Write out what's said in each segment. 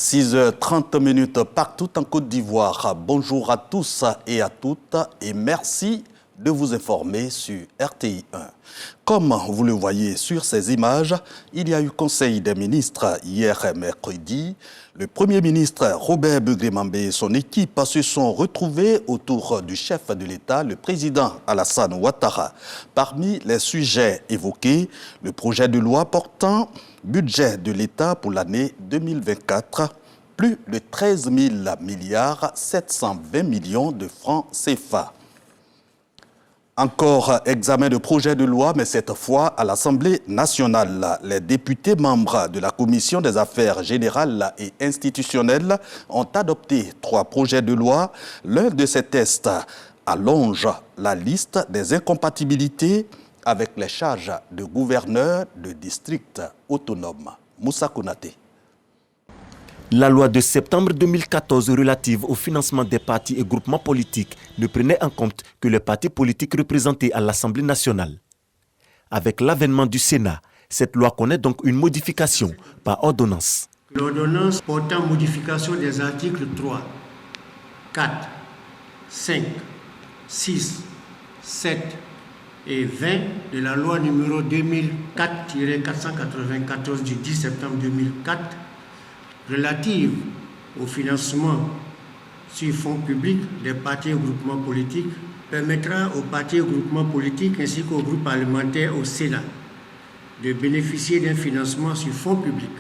6h30 partout en Côte d'Ivoire. Bonjour à tous et à toutes et merci de vous informer sur RTI 1. Comme vous le voyez sur ces images, il y a eu Conseil des ministres hier mercredi. Le Premier ministre Robert Begré-Mambé et son équipe se sont retrouvés autour du chef de l'État, le président Alassane Ouattara. Parmi les sujets évoqués, le projet de loi portant budget de l'État pour l'année 2024, plus de 13 000 milliards 720 millions de francs CFA. Encore examen de projet de loi, mais cette fois à l'Assemblée nationale. Les députés membres de la Commission des affaires générales et institutionnelles ont adopté 3 projets de loi. L'un de ces textes allonge la liste des incompatibilités avec les charges de gouverneur de district autonome. Moussa Konaté. La loi de septembre 2014 relative au financement des partis et groupements politiques ne prenait en compte que les partis politiques représentés à l'Assemblée nationale. Avec l'avènement du Sénat, cette loi connaît donc une modification par ordonnance. L'ordonnance portant modification des articles 3, 4, 5, 6, 7 et 20 de la loi numéro 2004-494 du 10 septembre 2004 relative au financement sur fonds publics des partis et groupements politiques permettra aux partis et groupements politiques ainsi qu'aux groupes parlementaires au Sénat de bénéficier d'un financement sur fonds publics.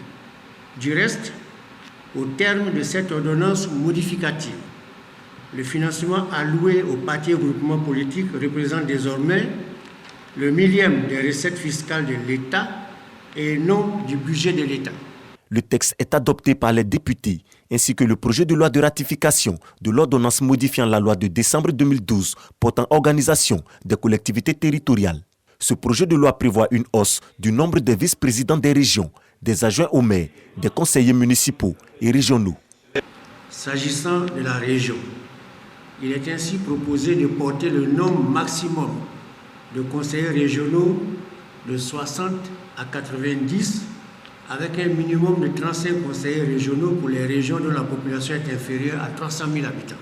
Du reste, au terme de cette ordonnance modificative, le financement alloué aux partis et groupements politiques représente désormais le millième des recettes fiscales de l'État et non du budget de l'État. Le texte est adopté par les députés, ainsi que le projet de loi de ratification de l'ordonnance modifiant la loi de décembre 2012 portant organisation des collectivités territoriales. Ce projet de loi prévoit une hausse du nombre des vice-présidents des régions, des adjoints au maire, des conseillers municipaux et régionaux. S'agissant de la région, il est ainsi proposé de porter le nombre maximum de conseillers régionaux de 60 à 90 avec un minimum de 35 conseillers régionaux pour les régions dont la population est inférieure à 300 000 habitants.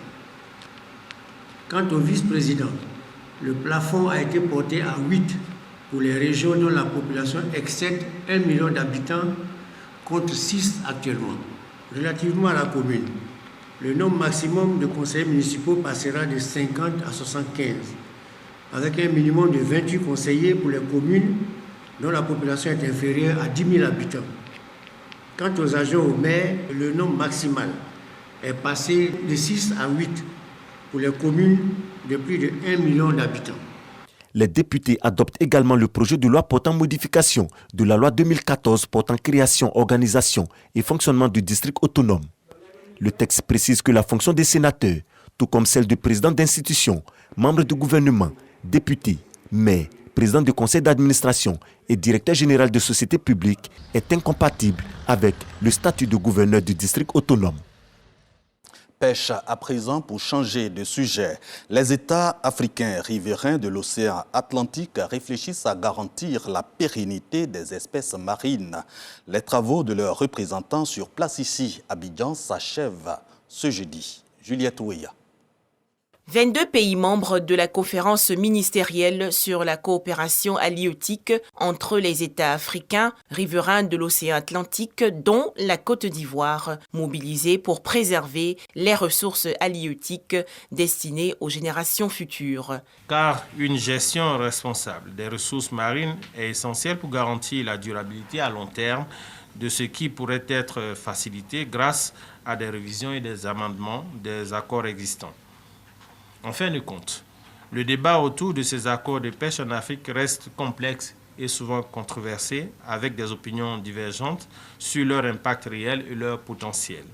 Quant au vice-président, le plafond a été porté à 8 pour les régions dont la population excède 1 million d'habitants contre 6 actuellement. Relativement à la commune, le nombre maximum de conseillers municipaux passera de 50 à 75, avec un minimum de 28 conseillers pour les communes dont la population est inférieure à 10 000 habitants. Quant aux adjoints au maire, le nombre maximal est passé de 6 à 8 pour les communes de plus de 1 million d'habitants. Les députés adoptent également le projet de loi portant modification de la loi 2014 portant création, organisation et fonctionnement du district autonome. Le texte précise que la fonction des sénateurs, tout comme celle du président d'institution, membre du gouvernement, député, maire, président du conseil d'administration et directeur général de société publique est incompatible avec le statut de gouverneur du district autonome. Pêche à présent pour changer de sujet. Les États africains riverains de l'océan Atlantique réfléchissent à garantir la pérennité des espèces marines. Les travaux de leurs représentants sur place ici, à Abidjan, s'achèvent ce jeudi. Juliette Ouéa. 22 pays membres de la conférence ministérielle sur la coopération halieutique entre les États africains riverains de l'océan Atlantique, dont la Côte d'Ivoire, mobilisés pour préserver les ressources halieutiques destinées aux générations futures. Car une gestion responsable des ressources marines est essentielle pour garantir la durabilité à long terme de ce qui pourrait être facilité grâce à des révisions et des amendements des accords existants. En fin de compte, le débat autour de ces accords de pêche en Afrique reste complexe et souvent controversé, avec des opinions divergentes sur leur impact réel et leur potentiel.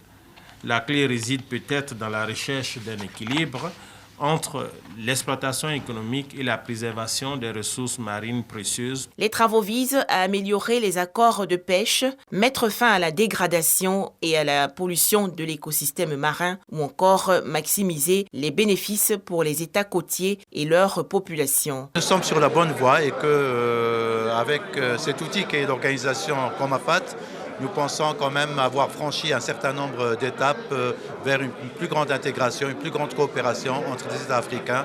La clé réside peut-être dans la recherche d'un équilibre entre l'exploitation économique et la préservation des ressources marines précieuses. Les travaux visent à améliorer les accords de pêche, mettre fin à la dégradation et à la pollution de l'écosystème marin ou encore maximiser les bénéfices pour les États côtiers et leur population. Nous sommes sur la bonne voie et qu'avec cet outil qu'est l'organisation comme AFAT, nous pensons quand même avoir franchi un certain nombre d'étapes vers une plus grande intégration, une plus grande coopération entre les États africains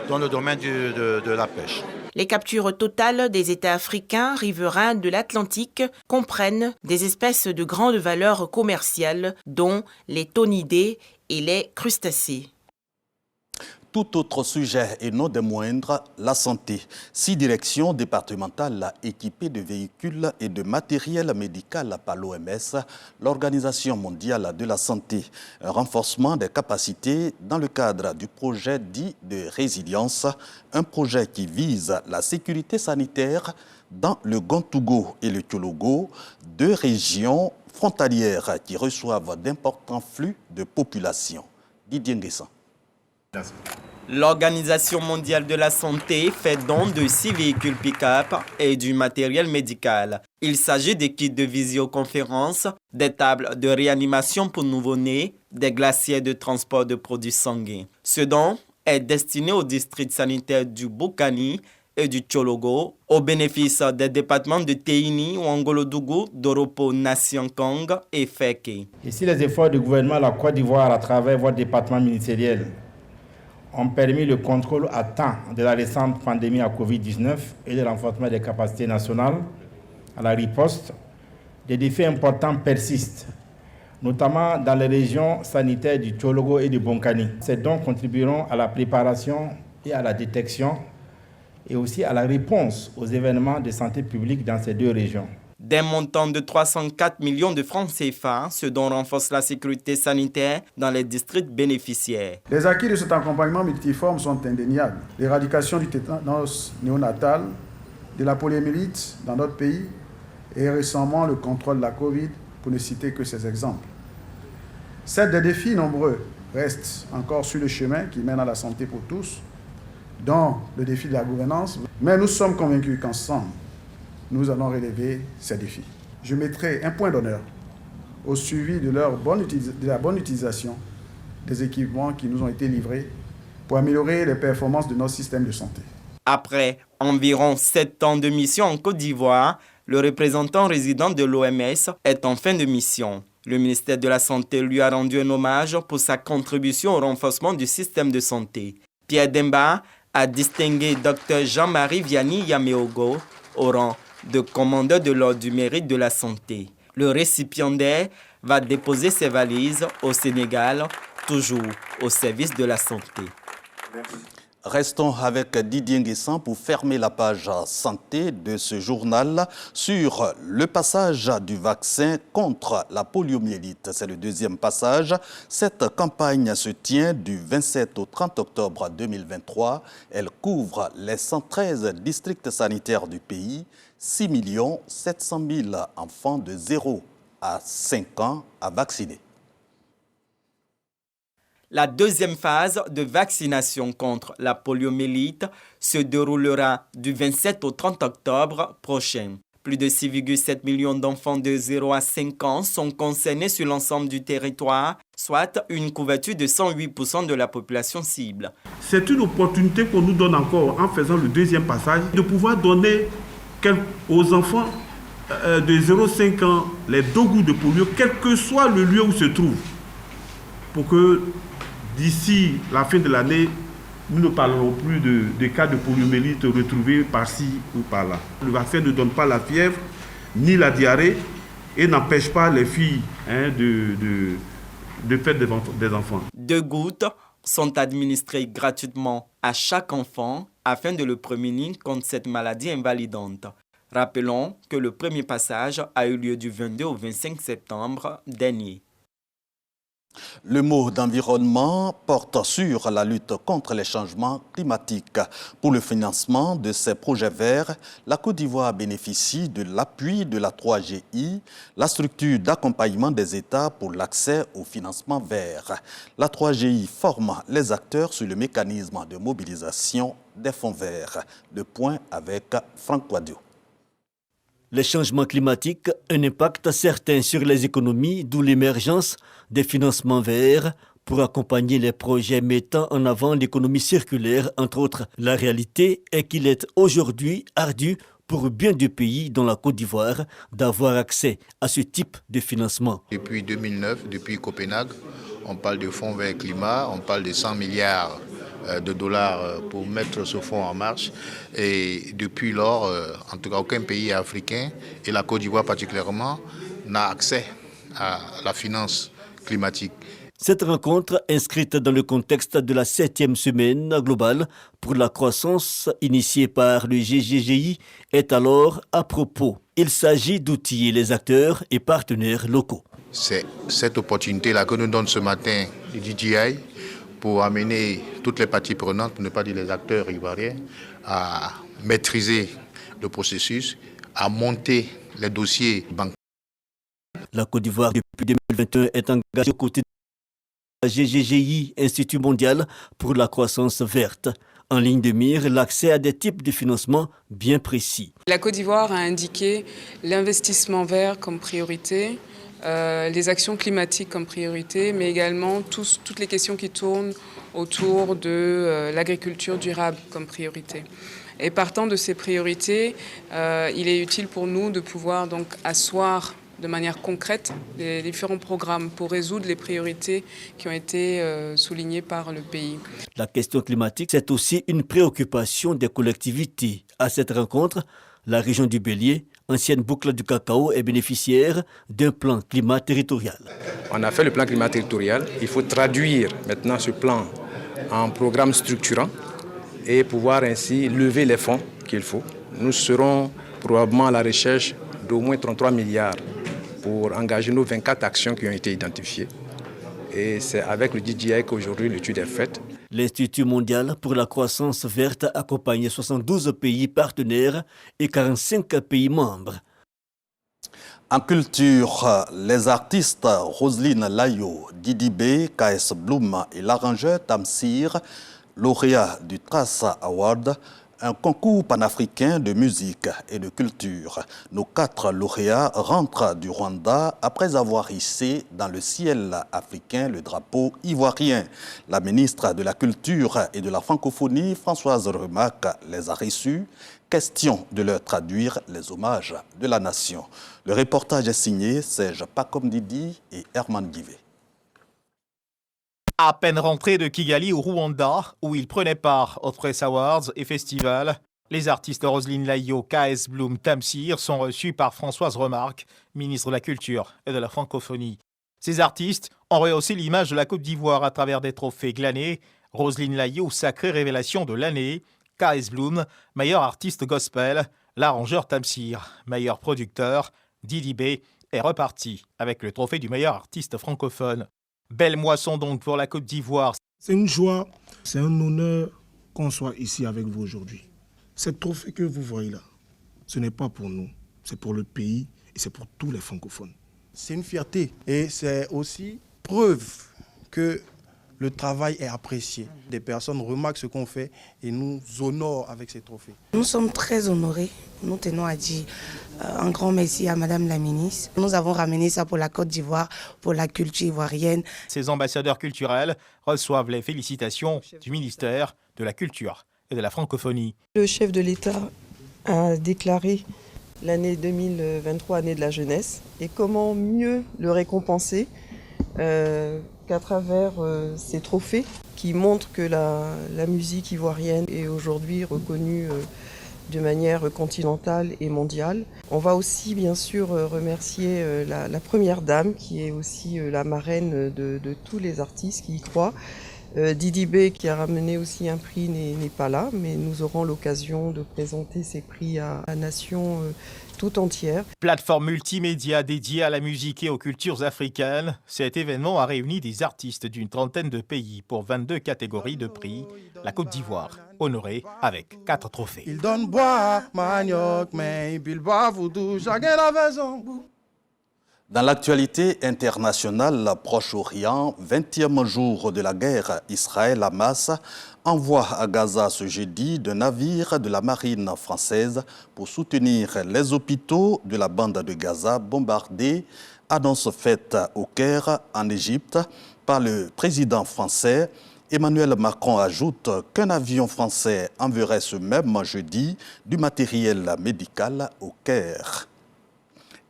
dans le domaine de la pêche. Les captures totales des États africains riverains de l'Atlantique comprennent des espèces de grande valeur commerciale, dont les thonidés et les crustacés. Tout autre sujet et non des moindres, la santé. 6 directions départementales équipées de véhicules et de matériel médical par l'OMS, l'Organisation mondiale de la santé. Un renforcement des capacités dans le cadre du projet dit de résilience, un projet qui vise la sécurité sanitaire dans le Gontougo et le Tchologo, 2 régions frontalières qui reçoivent d'importants flux de population. Didier Nguessan. L'Organisation mondiale de la santé fait don de 6 véhicules pick-up et du matériel médical. Il s'agit des kits de visioconférence, des tables de réanimation pour nouveau-nés, des glaciers de transport de produits sanguins. Ce don est destiné aux districts sanitaires du Bokani et du Tchologo, au bénéfice des départements de Teini, Ouangolodougou, Doropo, Nasiankong et Feke. Ici, les efforts du gouvernement de la Côte d'Ivoire à travers votre département ministériel ont permis le contrôle à temps de la récente pandémie à Covid-19 et le renforcement des capacités nationales à la riposte. Des défis importants persistent, notamment dans les régions sanitaires du Tchologo et du Bonkani. Ces dons contribueront à la préparation et à la détection et aussi à la réponse aux événements de santé publique dans ces 2 régions. D'un montant de 304 millions de francs CFA, ce dont renforce la sécurité sanitaire dans les districts bénéficiaires. Les acquis de cet accompagnement multiforme sont indéniables. L'éradication du tétanos néonatal, de la poliomyélite dans notre pays et récemment le contrôle de la Covid, pour ne citer que ces exemples. Certes, des défis nombreux restent encore sur le chemin qui mène à la santé pour tous, dont le défi de la gouvernance, mais nous sommes convaincus qu'ensemble, nous allons relever ces défis. Je mettrai un point d'honneur au suivi de la bonne utilisation des équipements qui nous ont été livrés pour améliorer les performances de notre système de santé. Après environ 7 ans de mission en Côte d'Ivoire, le représentant résident de l'OMS est en fin de mission. Le ministère de la Santé lui a rendu un hommage pour sa contribution au renforcement du système de santé. Pierre Demba a distingué Dr Jean-Marie Vianney Yameogo au rang de commandeur de l'ordre du mérite de la santé. Le récipiendaire va déposer ses valises au Sénégal, toujours au service de la santé. Restons avec Didier Nguessan pour fermer la page santé de ce journal sur le passage du vaccin contre la poliomyélite. C'est le 2e passage. Cette campagne se tient du 27 au 30 octobre 2023. Elle couvre les 113 districts sanitaires du pays. 6 700 000 enfants de 0 à 5 ans à vacciner. La 2e phase de vaccination contre la poliomyélite se déroulera du 27 au 30 octobre prochain. Plus de 6,7 millions d'enfants de 0 à 5 ans sont concernés sur l'ensemble du territoire, soit une couverture de 108% de la population cible. C'est une opportunité qu'on nous donne encore en faisant le 2e passage de pouvoir donner aux enfants de 0 à 5 ans les doses de polio, quel que soit le lieu où se trouvent, pour que d'ici la fin de l'année, nous ne parlerons plus de cas de poliomyélite retrouvés par-ci ou par-là. Le vaccin ne donne pas la fièvre ni la diarrhée et n'empêche pas les filles de faire des enfants. 2 gouttes sont administrées gratuitement à chaque enfant afin de le prémunir contre cette maladie invalidante. Rappelons que le premier passage a eu lieu du 22 au 25 septembre dernier. Le mot d'environnement porte sur la lutte contre les changements climatiques. Pour le financement de ces projets verts, la Côte d'Ivoire bénéficie de l'appui de la 3GI, la structure d'accompagnement des États pour l'accès au financement vert. La 3GI forme les acteurs sur le mécanisme de mobilisation des fonds verts. Le point avec Franck Quadio. Les changements climatiques, un impact certain sur les économies, d'où l'émergence des financements verts pour accompagner les projets mettant en avant l'économie circulaire, entre autres. La réalité est qu'il est aujourd'hui ardu pour bien des pays, dont la Côte d'Ivoire, d'avoir accès à ce type de financement. Depuis 2009, depuis Copenhague, on parle de fonds vers le climat, on parle de 100 milliards de dollars pour mettre ce fonds en marche. Et depuis lors, en tout cas, aucun pays africain, et la Côte d'Ivoire particulièrement, n'a accès à la finance climatique. Cette rencontre, inscrite dans le contexte de la 7e semaine globale pour la croissance initiée par le GGGI, est alors à propos. Il s'agit d'outiller les acteurs et partenaires locaux. C'est cette opportunité-là que nous donne ce matin le DJI pour amener toutes les parties prenantes, pour ne pas dire les acteurs ivoiriens, à maîtriser le processus, à monter les dossiers bancaires. La Côte d'Ivoire, depuis 2021, est engagée aux côtés de la GGGI, Institut mondial pour la croissance verte. En ligne de mire, l'accès à des types de financement bien précis. La Côte d'Ivoire a indiqué l'investissement vert comme priorité, les actions climatiques comme priorité, mais également toutes les questions qui tournent autour de l'agriculture durable comme priorité. Et partant de ces priorités, il est utile pour nous de pouvoir donc asseoir de manière concrète les différents programmes pour résoudre les priorités qui ont été soulignées par le pays. La question climatique, c'est aussi une préoccupation des collectivités. À cette rencontre, la région du Bélier, ancienne boucle du cacao, est bénéficiaire d'un plan climat territorial. On a fait le plan climat territorial. Il faut traduire maintenant ce plan en programme structurant et pouvoir ainsi lever les fonds qu'il faut. Nous serons probablement à la recherche d'au moins 33 milliards pour engager nos 24 actions qui ont été identifiées. Et c'est avec le DJI qu'aujourd'hui l'étude est faite. L'Institut mondial pour la croissance verte accompagne 72 pays partenaires et 45 pays membres. En culture, les artistes Roselyne Layo, Didi B, KS Bloom et l'arrangeur Tamsir, lauréats du Trace Award, un concours panafricain de musique et de culture. Nos 4 lauréats rentrent du Rwanda après avoir hissé dans le ciel africain le drapeau ivoirien. La ministre de la Culture et de la Francophonie, Françoise Remac, les a reçus. Question de leur traduire les hommages de la nation. Le reportage est signé Serge Pakomdidi et Herman Guivet. À peine rentré de Kigali au Rwanda, où il prenait part aux Press Awards et festivals, les artistes Roselyne Layo, KS Bloom, Tamsir sont reçus par Françoise Remarque, ministre de la Culture et de la Francophonie. Ces artistes ont rehaussé l'image de la Côte d'Ivoire à travers des trophées glanés. Roselyne Layo, sacrée révélation de l'année. KS Bloom, meilleur artiste gospel. L'arrangeur Tamsir, meilleur producteur. Didi B est reparti avec le trophée du meilleur artiste francophone. Belle moisson donc pour la Côte d'Ivoire. C'est une joie, c'est un honneur qu'on soit ici avec vous aujourd'hui. Ce trophée que vous voyez là, ce n'est pas pour nous, c'est pour le pays et c'est pour tous les francophones. C'est une fierté et c'est aussi preuve que le travail est apprécié. Des personnes remarquent ce qu'on fait et nous honorent avec ces trophées. Nous sommes très honorés. Nous tenons à dire un grand merci à Madame la ministre. Nous avons ramené ça pour la Côte d'Ivoire, pour la culture ivoirienne. Ces ambassadeurs culturels reçoivent les félicitations du ministère de la Culture et de la Francophonie. Le chef de l'État a déclaré l'année 2023 année de la jeunesse. Et comment mieux le récompenser qu'à travers ces trophées qui montrent que la musique ivoirienne est aujourd'hui reconnue de manière continentale et mondiale. On va aussi bien sûr remercier la première dame qui est aussi la marraine de tous les artistes qui y croient. Didi B qui a ramené aussi un prix n'est pas là, mais nous aurons l'occasion de présenter ces prix à la nation tout entière. Plateforme multimédia dédiée à la musique et aux cultures africaines, cet événement a réuni des artistes d'une trentaine de pays pour 22 catégories de prix. La Côte d'Ivoire, honorée avec 4 trophées. Il donne bois, manioc, mais il boit voodoo, chacun la maison. Dans l'actualité internationale, Proche-Orient, 20e jour de la guerre, Israël-Hamas envoie à Gaza ce jeudi de navires de la marine française pour soutenir les hôpitaux de la bande de Gaza bombardés. Annonce faite au Caire, en Égypte, par le président français. Emmanuel Macron ajoute qu'un avion français enverrait ce même jeudi du matériel médical au Caire.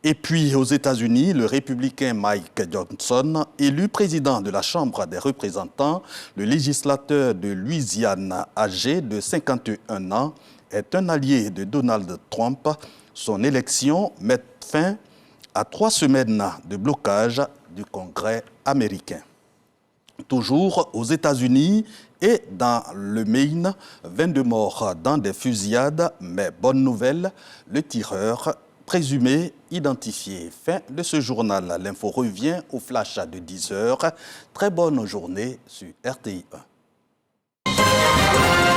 Et puis, aux États-Unis, le républicain Mike Johnson, élu président de la Chambre des représentants, le législateur de Louisiane âgé de 51 ans, est un allié de Donald Trump. Son élection met fin à 3 semaines de blocage du Congrès américain. Toujours aux États-Unis et dans le Maine, 22 morts dans des fusillades, mais bonne nouvelle, le tireur présumé identifié. Fin de ce journal. L'info revient au flash de 10h. Très bonne journée sur RTI 1.